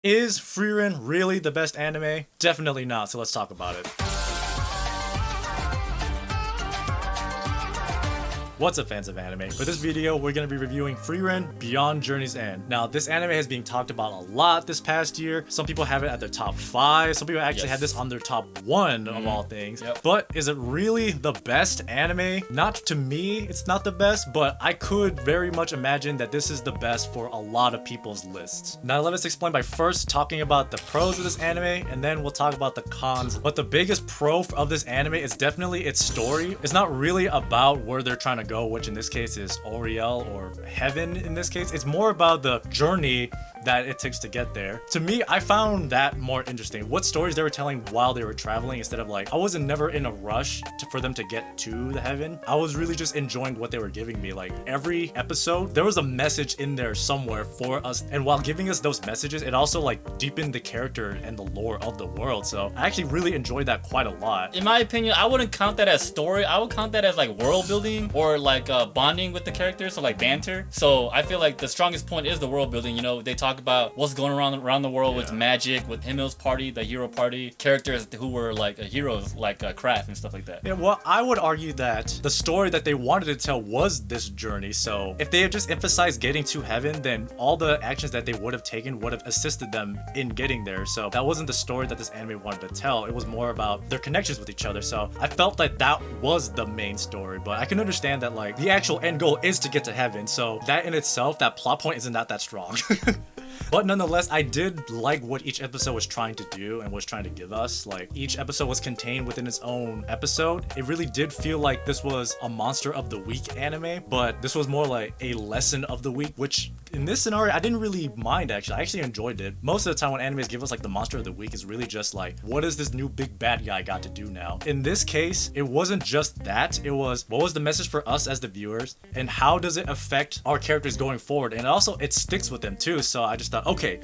Is Frieren really the best anime? Definitely not, so let's talk about it. What's up, fans of anime? For this video, we're going to be reviewing Frieren Beyond Journey's End. Now, this anime has been talked about a lot this past year. Some people have it at their top 5. Some people actually have this on their top 1 of all things. But is it really the best anime? Not to me, it's not the best, but I could very much imagine that this is the best for a lot of people's lists. Now, let us explain by first talking about the pros of this anime, and then we'll talk about the cons. But the biggest pro of this anime is definitely its story. It's not really about where they're trying to go, which in this case is Oriel or heaven in this case. It's more about the journey that it takes to get there. To me, I found that more interesting. What stories they were telling while they were traveling, instead of like, I wasn't never in a rush for them to get to the heaven. I was really just enjoying what they were giving me. Like every episode, there was a message in there somewhere for us. And while giving us those messages, it also like deepened the character and the lore of the world. So I actually really enjoyed that quite a lot. In my opinion, I wouldn't count that as story. I would count that as like world building or like bonding with the characters, so like banter. So I feel like the strongest point is the world building. You know, they talk about what's going around the world with magic, with Himmel's party, the hero party, characters who were like heroes, like Kraft and stuff like that. Yeah, well, I would argue that the story that they wanted to tell was this journey. So if they had just emphasized getting to heaven, then all the actions that they would have taken would have assisted them in getting there. So that wasn't the story that this anime wanted to tell. It was more about their connections with each other. So I felt like that was the main story, but I can understand that like the actual end goal is to get to heaven. So that in itself, that plot point isn't that strong. But nonetheless, I did like what each episode was trying to do and was trying to give us. Like, each episode was contained within its own episode. It really did feel like this was a Monster of the Week anime, but this was more like a Lesson of the Week, which in this scenario, I didn't really mind, actually. I actually enjoyed it. Most of the time when animes give us like the Monster of the Week, is really just like, what does this new big bad guy got to do now? In this case, it wasn't just that. It was, what was the message for us as the viewers, and how does it affect our characters going forward? And also, it sticks with them too, so I just thought, okay,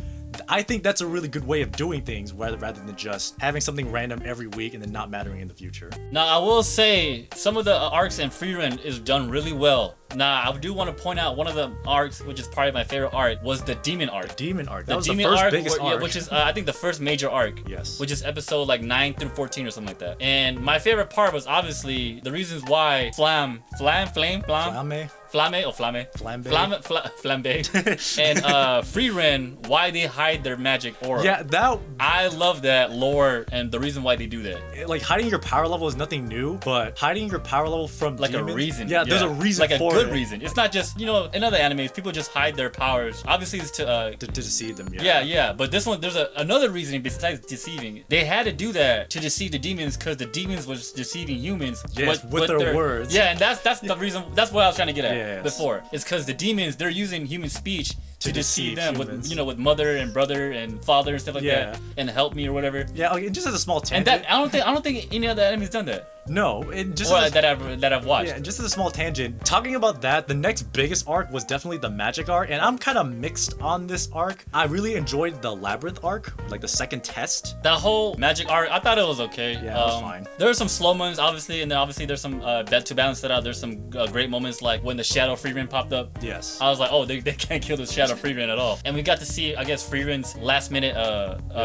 I think that's a really good way of doing things rather than just having something random every week and then not mattering in the future. Now, I will say some of the arcs in Frieren is done really well. Now, I do want to point out one of the arcs, which is probably my favorite arc, was the demon arc. The demon arc. That was the first biggest arc. Yeah, which is, I think, the first major arc. Yes. Which is episode like 9 through 14 or something like that. And my favorite part was obviously the reasons why Flambe, and Frieren, why they hide their magic aura. Yeah, that... I love that lore and the reason why they do that. Like, hiding your power level is nothing new, but hiding your power level from like demons, a reason. Yeah, there's a reason like for it. Like a good reason. It's not just, you know, in other animes, people just hide their powers. Obviously, it's to deceive them, yeah. But this one, there's another reason besides deceiving. They had to do that to deceive the demons because the demons was deceiving humans. Yes, with their words. Yeah, and that's the reason. That's what I was trying to get at before. Yes. It's because the demons, they're using human speech to deceive them humans. with, you know, with mother and brother and father and stuff like that, and help me or whatever. Yeah, like, just as a small tangent. And that I don't think any other anime's done that. No, it just that I've watched. Yeah, just as a small tangent. Talking about that, the next biggest arc was definitely the magic arc, and I'm kind of mixed on this arc. I really enjoyed the labyrinth arc, like the second test. That whole magic arc, I thought it was okay. Yeah, it was fine. There were some slow moments, obviously, and then obviously there's some to balance that out. There's some great moments, like when the Shadow Frieren popped up. Yes. I was like, oh, they can't kill the Shadow Frieren at all. And we got to see, I guess, Frieren's last minute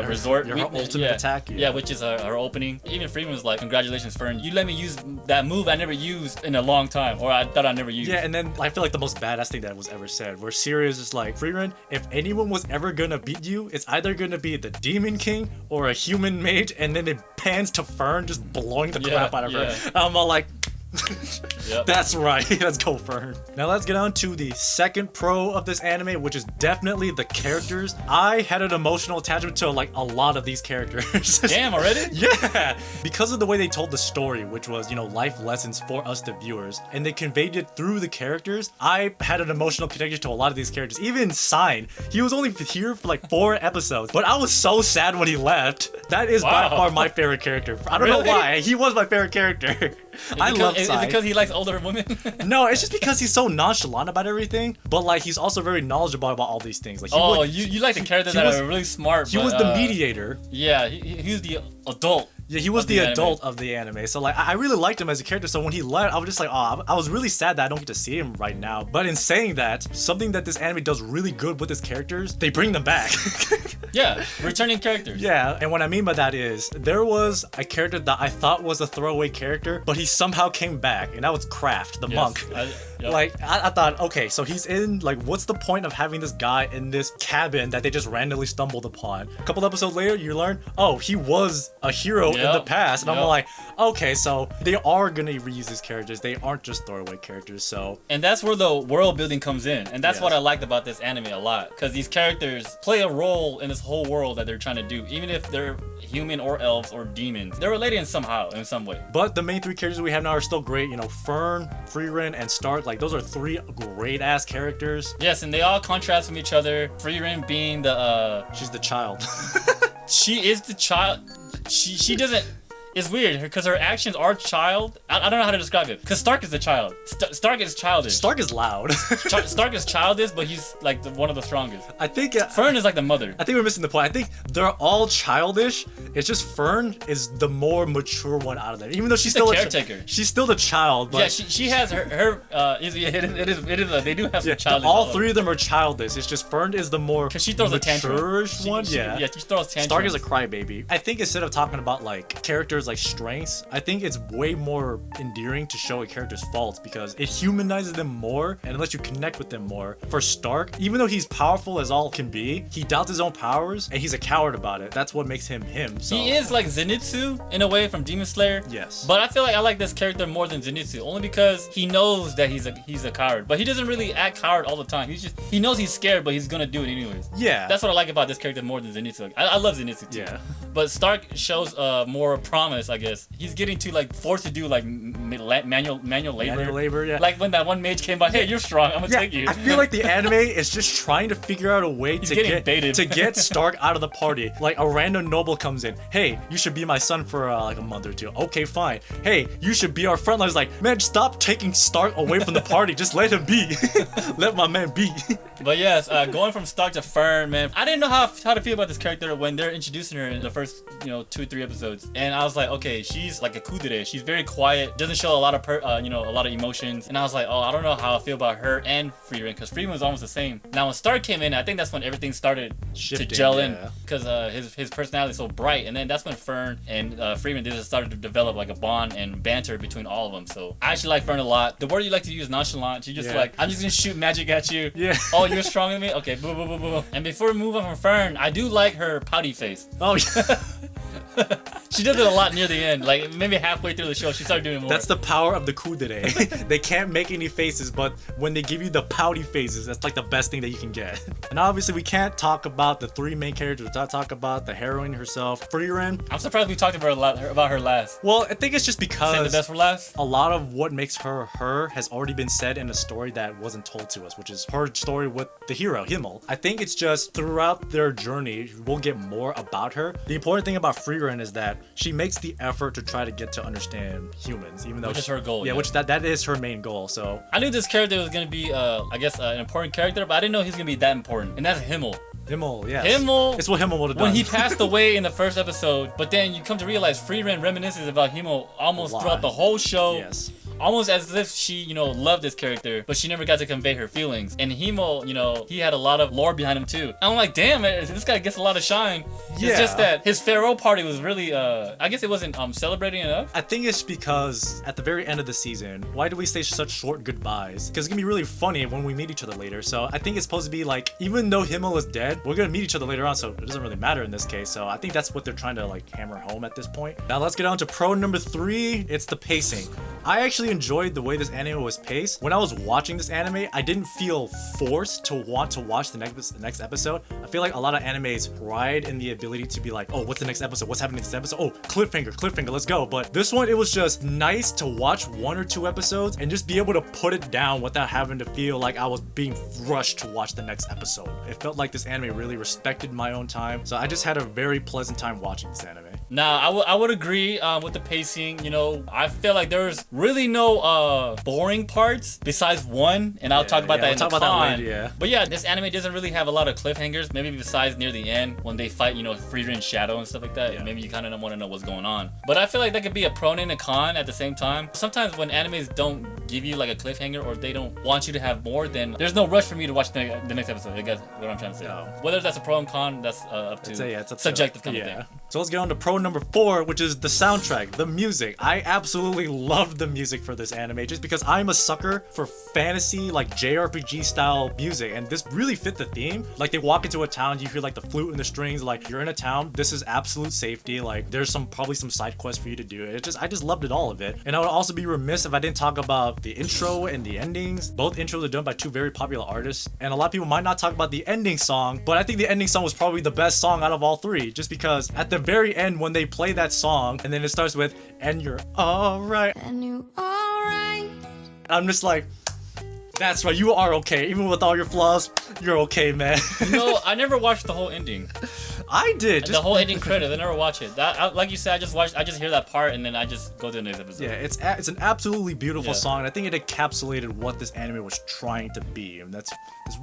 resort. Her ultimate attack. Yeah, which is her opening. Even Frieren was like, congratulations, Fern. You let me use that move I never used in a long time, or I thought I never used. Yeah, and then I feel like the most badass thing that was ever said, where Sirius is like, Frieren, if anyone was ever gonna beat you, it's either gonna be the Demon King or a human mage, and then it pans to Fern just blowing the crap out of her. I'm all like, that's right, let's go Fern. Now let's get on to the second pro of this anime, which is definitely the characters. I had an emotional attachment to like a lot of these characters. Damn, already? Yeah, because of the way they told the story, which was, you know, life lessons for us, the viewers, and they conveyed it through the characters. I had an emotional connection to a lot of these characters. Even Sign, he was only here for like 4 episodes, but I was so sad when he left. That is by far my favorite character. I don't know why. He was my favorite character. I love Sign. Is it because he likes older women? No, it's just because he's so nonchalant about everything, but like he's also very knowledgeable about all these things. Like, you like the characters that are really smart. He was the mediator. Yeah, he was the adult. Yeah, he was of the anime. adult of the anime. So like I really liked him as a character. So when he left, I was just like, oh, I was really sad that I don't get to see him right now. But in saying that, something that this anime does really good with his characters, they bring them back. Yeah, returning characters. Yeah, and what I mean by that is there was a character that I thought was a throwaway character, but he somehow came back, and that was Kraft, the Yes, monk. yep. Like I thought, okay, so he's in like, what's the point of having this guy in this cabin that they just randomly stumbled upon? A couple episodes later, you learn, oh, he was a hero in the Yep, past, and I'm yep. like, okay, so they are gonna reuse these characters. They aren't just throwaway characters. So And that's where the world building comes in. And that's what Yes. I liked about this anime a lot. Because these characters play a role in this whole world that they're trying to do. Even if they're human or elves or demons. They're related in somehow, in some way. but the main three characters we have now are still great. You know, Fern, Frieren, and Stark. Like those are three great ass characters. Yes, and they all contrast from each other. Frieren being the She's the child. she is the child. She doesn't. It's weird because her actions are child. I don't know how to describe it. Because Stark is the child. Stark is childish. Stark is loud. Stark is childish, but he's like one of the strongest. I think Fern is like the mother. I think we're missing the point. I think they're all childish. It's just Fern is the more mature one out of them. Even though she's She's still the a caretaker. she's still the child. But Yeah, she has her they do have some yeah, childish. all three of them are childish. It's just Fern is the more Because she throws a tantrum. mature-ish one. Yeah. Yeah, she throws tantrums. Stark is a crybaby. I think instead of talking about like characters like strengths, I think it's way more endearing to show a character's faults because it humanizes them more and lets you connect with them more. For Stark, even though he's powerful as all can be, he doubts his own powers and he's a coward about it. That's what makes him him. So He is like Zenitsu in a way from Demon Slayer. Yes. But I feel like I like this character more than Zenitsu only because he knows that he's a coward. But he doesn't really act coward all the time. He knows he's scared, but he's gonna do it anyways. Yeah. That's what I like about this character more than Zenitsu. I love Zenitsu too. Yeah. But Stark shows more promise, I guess. He's getting to like forced to do like manual labor. Manual labor, yeah. Like when that one mage came by, hey, you're strong. I'm gonna take you. I feel like the anime is just trying to figure out a way to getting baited. get Stark out of the party. Like a random noble comes in, hey, you should be my son for like a month or two. Okay, fine. Hey, you should be our friend. I was like, man, stop taking Stark away from the party. Just let him be. Let my man be. But yes, going from Stark to Fern, man, I didn't know how to feel about this character when they're introducing her in the first 2-3 episodes, and I was like, okay, she's like a kudere. She's very quiet, doesn't show a lot of a lot of emotions, and I was like, oh, I don't know how I feel about her and Frieren because Frieren was almost the same. Now when Stark came in, I think that's when everything started Shifting, to gel yeah. in because his personality is so bright, and then that's when Fern and Frieren just started to develop like a bond and banter between all of them. So I actually like Fern a lot. The word you like to use, nonchalant. She just Yeah. like, I'm just gonna shoot magic at you. Yeah. Oh, you're stronger than me? Okay, boo, boo, boo, boo, boo. And before we move on from Fern, I do like her pouty face. Oh yeah. She does it a lot near the end. Like, maybe halfway through the show, she started doing it more. That's the power of the kudere. They can't make any faces, but when they give you the pouty faces, that's like the best thing that you can get. And obviously, we can't talk about the three main characters without talking about the heroine herself, Frieren. I'm surprised we talked about her last. Well, I think it's just Save the because best for last? a lot of what makes her her has already been said in a story that wasn't told to us, which is her story with the hero, Himmel. I think it's just throughout their journey, we'll get more about her. The important thing about Frieren is that she makes the effort to try to get to understand humans, even though Which is her goal, Yeah, yeah. which that is her main goal. So I knew this character was gonna be, I guess, an important character, but I didn't know he's gonna be that important. And that's Himmel. Himmel, yes. Himmel. It's what Himmel would have done. When he passed away in the first episode, but then you come to realize Frieren reminisces about Himmel almost A lot. throughout the whole show. Yes. Almost as if she, loved this character, but she never got to convey her feelings. And Himmel, he had a lot of lore behind him too. And I'm like, damn it, this guy gets a lot of shine. Yeah. It's just that his farewell party was really, I guess it wasn't celebrating enough. I think it's because at the very end of the season, why do we say such short goodbyes? Because it's gonna be really funny when we meet each other later. So I think it's supposed to be like, even though Himmel is dead, we're gonna meet each other later on, so it doesn't really matter in this case. So I think that's what they're trying to like hammer home at this point. Now let's get on to pro number 3. It's the pacing. I actually enjoyed the way this anime was paced. When I was watching this anime, I didn't feel forced to want to watch the next episode. I feel like a lot of animes pride in the ability to be like, oh, what's the next episode? What's happening next episode? Oh, cliffhanger, let's go. But this one, it was just nice to watch 1 or 2 episodes and just be able to put it down without having to feel like I was being rushed to watch the next episode. It felt like this anime really respected my own time. So I just had a very pleasant time watching this anime. Now, I would agree with the pacing. You know, I feel like there's really no boring parts besides one, and I'll talk about that in the con. Later, yeah. But yeah, this anime doesn't really have a lot of cliffhangers. Maybe besides near the end when they fight, you know, Frieren Shadow and stuff like that. Yeah. Maybe you kind of want to know what's going on. But I feel like that could be a pro and a con at the same time. Sometimes when animes don't give you like a cliffhanger or they don't want you to have more, then there's no rush for me to watch the next episode. I guess what I'm trying to say. No. Whether that's a pro and con, that's up to it's up subjective to, kind of thing. So let's get on to pro number 4, which is the soundtrack, the music. I absolutely love the music for this anime just because I'm a sucker for fantasy, like JRPG style music, and this really fit the theme. Like they walk into a town, you hear like the flute and the strings, like you're in a town, this is absolute safety, like there's probably some side quests for you to do. I just loved all of it. And I would also be remiss if I didn't talk about the intro and the endings. Both intros are done by 2 very popular artists, and a lot of people might not talk about the ending song, but I think the ending song was probably the best song out of all 3, just because at the very end when they play that song and then it starts with "and you're alright," And you alright? I'm just like, that's right, you are okay. Even with all your flaws, you're okay, man. No, I never watched the whole ending. I did. The whole ending credit, I never watch it. Like you said, I just hear that part and then I just go to the next episode. Yeah, it's an absolutely beautiful Yeah. song, and I think it encapsulated what this anime was trying to be, and that's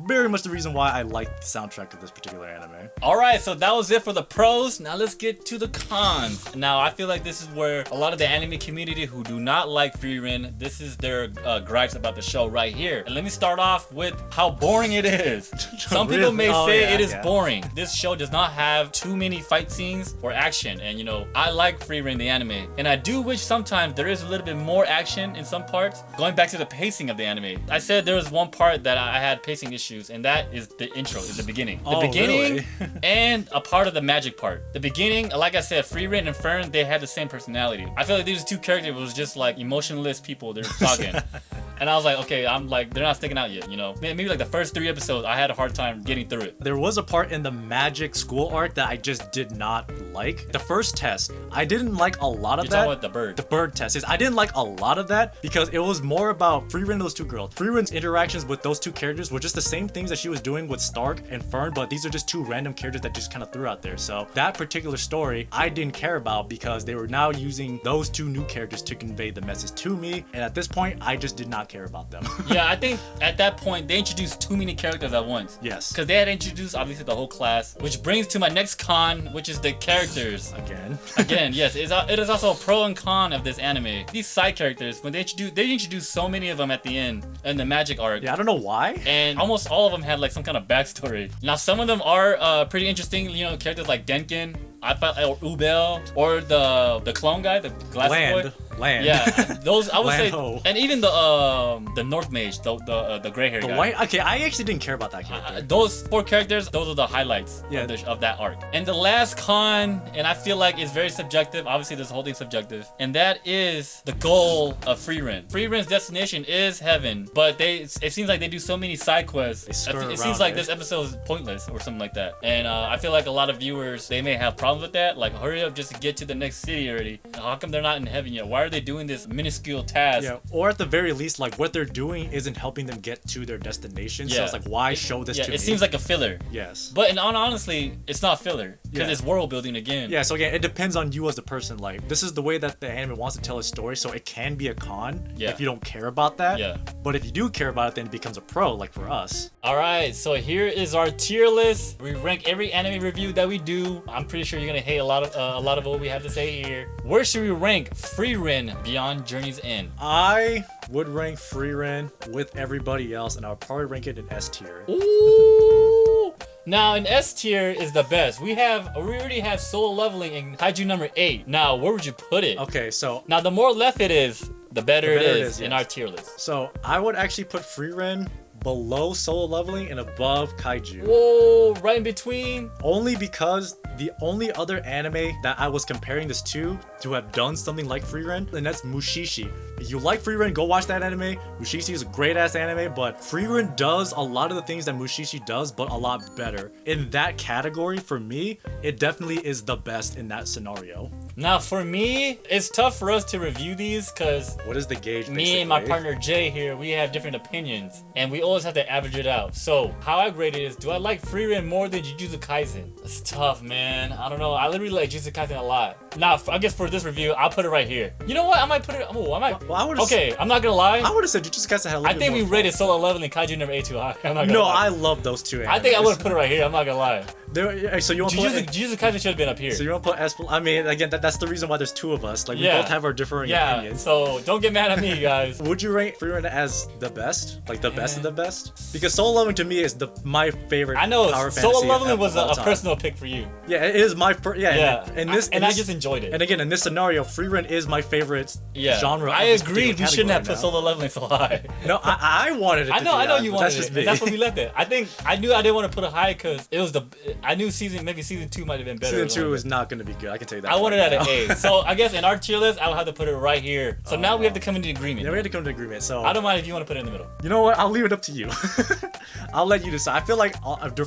very much the reason why I like the soundtrack of this particular anime. Alright, so that was it for the pros. Now let's get to the cons. Now, I feel like this is where a lot of the anime community who do not like Frieren, this is their gripes about the show right here. And let me start off with how boring it is. Some people may say it is boring. This show does not have too many fight scenes or action, and you know, I like Frieren the anime, and I do wish sometimes there is a little bit more action in some parts. Going back to the pacing of the anime, I said there was one part that I had pacing issues, and that is the intro, is the beginning. The beginning really? and a part of the magic part. The beginning, like I said, Frieren and Fern, they had the same personality. I feel like these 2 characters was just like emotionless people. They're talking. And I was like, okay, I'm like, they're not sticking out yet, you know? Maybe like the first 3 episodes, I had a hard time getting through it. There was a part in the magic school arc that I just did not like. The first test, I didn't like a lot of You're that. talking about the bird. The bird test is I didn't like a lot of that because it was more about Frieren and those 2 girls. Frieren's interactions with those 2 characters were just the same things that she was doing with Stark and Fern, but these are just 2 random characters that just kind of threw out there. So that particular story I didn't care about because they were now using those 2 new characters to convey the message to me, and at this point I just did not care about them. Yeah, I think at that point they introduced too many characters at once. Yes. Because they had introduced obviously the whole class, which brings to my next con, which is the characters. Again, yes, it is also a pro and con of this anime. These side characters, when they introduced so many of them at the end in the magic arc. Yeah, I don't know why. And almost all of them had like some kind of backstory. Now some of them are pretty interesting, you know, characters like Denkin, I felt, or Ubel, or the clone guy, the glasses boy. Land. Yeah, those I would Land say, ho. and even the North Mage, the gray hair The guy. white. Okay, I actually didn't care about that character. Those 4 characters, those are the highlights Yeah. of that arc. And the last con, and I feel like it's very subjective. Obviously, this whole thing's subjective, and that is the goal of Frieren. Frieren's destination is heaven, but it seems like they do so many side quests. They skirt It seems around like it. this episode is pointless or something like that. And I feel like a lot of viewers, they may have problems with that. Like, hurry up just to get to the next city already. How come they're not in heaven yet? Why are they doing this minuscule task? Yeah, or at the very least, like what they're doing isn't helping them get to their destination. So Yeah. it's like, why show this to me? It seems like a filler. Yes. But honestly, it's not filler because Yeah. it's world building again. Yeah, so again, it depends on you as the person. Like, this is the way that the anime wants to tell a story, so it can be a con Yeah. if you don't care about that. Yeah. But if you do care about it, then it becomes a pro, like for us. All right, so here is our tier list. We rank every anime review that we do. I'm pretty sure you're gonna hate a lot of what we have to say here. Where should we rank Frieren Beyond Journey's End? I would rank Frieren with everybody else, and I would probably rank it in S tier. Ooh. Now, in S tier is the best. We already have solo leveling in Kaiju number 8. Now, where would you put it? Okay, so Now, the more left it is, the better it is in yes. our tier list. So I would actually put Frieren below solo leveling and above Kaiju. Whoa, right in between. Only because the only other anime that I was comparing this to have done something like Frieren, and that's Mushishi. If you like Frieren, go watch that anime. Mushishi is a great ass anime, but Frieren does a lot of the things that Mushishi does, but a lot better. In that category, for me, it definitely is the best in that scenario. Now, for me, it's tough for us to review these because What is the gauge? me and my basically? partner Jay here, we have different opinions, and we always have to average it out. So, how I grade it is, do I like Frieren more than Jujutsu Kaisen? It's tough, man. I don't know. I literally like Jujutsu Kaisen a lot. Now, I guess for this review, I'll put it right here. You know what? I might put it. Oh, I might. Well, I would've Okay, I'm not gonna lie. I would have said Jujutsu Kaisen had a little I bit think more we fun. rated Solo Leveling and Kaiju number 8 too high. I'm not gonna No, lie. I love those two. I think I animes. would have put it right here. I'm not gonna lie. So you want to put? Jujutsu Kaisen should have been up here. So you want to put Espel? I mean, again, that's the reason why there's two of us. Like we Yeah. both have our differing Yeah. opinions. So don't get mad at me, guys. Would you rank Frieren as the best? Like the best of the best? Because Solo Leveling to me is my favorite. I know power Solo fantasy Leveling of was all a time. personal pick for you. Yeah, it is my yeah. Yeah. And this I just enjoyed it. And again, in this scenario, Frieren is my favorite Yeah. genre. I of this agreed. We particular shouldn't have put category Solo Leveling so high. now. No, I wanted it. I to know, be I know that, you but wanted that's it. just And me. that's what we left it. I knew I didn't want to put it high because it was I knew maybe season 2 might have been better. Season or 2 something. is not going to be good. I can tell you that. I wanted right it at now. an A. So I guess in our tier list, I would have to put it right here. So now we have to come into agreement. Yeah, we had to come to agreement. So I don't mind if you want to put it in the middle. you know what? I'll leave it up to you. I'll let you decide. I feel like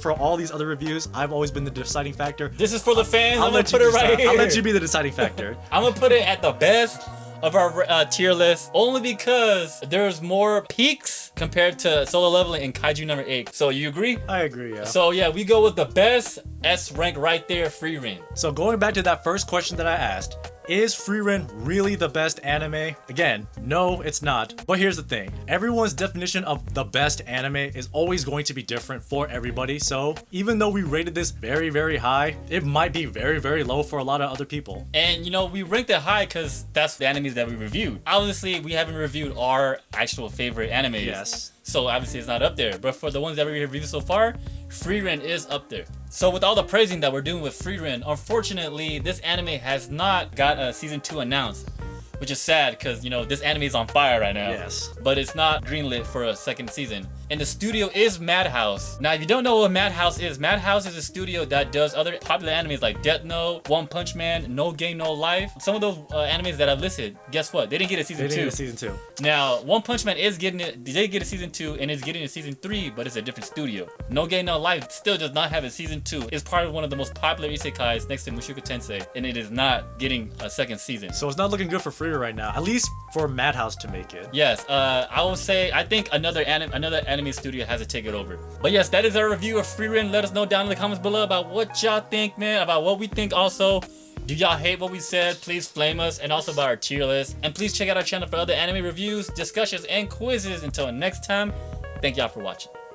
for all these other reviews, I've always been the deciding factor. This is for the fans. I'll I'm gonna let you put it right decide. here. I'll let you be the deciding factor. I'm gonna put it at the best of our tier list only because there's more peaks compared to Solo Leveling and Kaiju number 8. So you agree? I agree. Yeah. So yeah, we go with the best S rank right there, Frieren. So going back to that first question that I asked, is Frieren really the best anime? Again, no, it's not. But here's the thing. Everyone's definition of the best anime is always going to be different for everybody. So even though we rated this very, very high, it might be very, very low for a lot of other people. And you know, we ranked it high because that's the animes that we reviewed. Obviously, we haven't reviewed our actual favorite animes. Yes. So obviously it's not up there. But for the ones that we reviewed so far, Frieren is up there. So with all the praising that we're doing with Frieren, unfortunately, this anime has not got a season 2 announced, which is sad because, you know, this anime is on fire right now. Yes. But it's not greenlit for a second season. And the studio is Madhouse. Now, if you don't know what Madhouse is a studio that does other popular animes like Death Note, One Punch Man, No Game No Life. Some of those animes that I've listed, guess what? They didn't get a season They 2. didn't get season 2. Now, One Punch Man is getting it. They get a season 2 and is getting a season 3, but it's a different studio. No Game No Life still does not have a season 2. It's part of one of the most popular isekais next to Mushoku Tensei, and it is not getting a second season. So it's not looking good for Frieren right now, at least for Madhouse to make it. Yes, I will say I think another anime studio has to take it over. But yes, that is our review of Frieren. Let us know down in the comments below about what y'all think, man, about what we think also. Do y'all hate what we said? Please flame us, and also about our tier list. And please check out our channel for other anime reviews, discussions, and quizzes. Until next time, thank y'all for watching.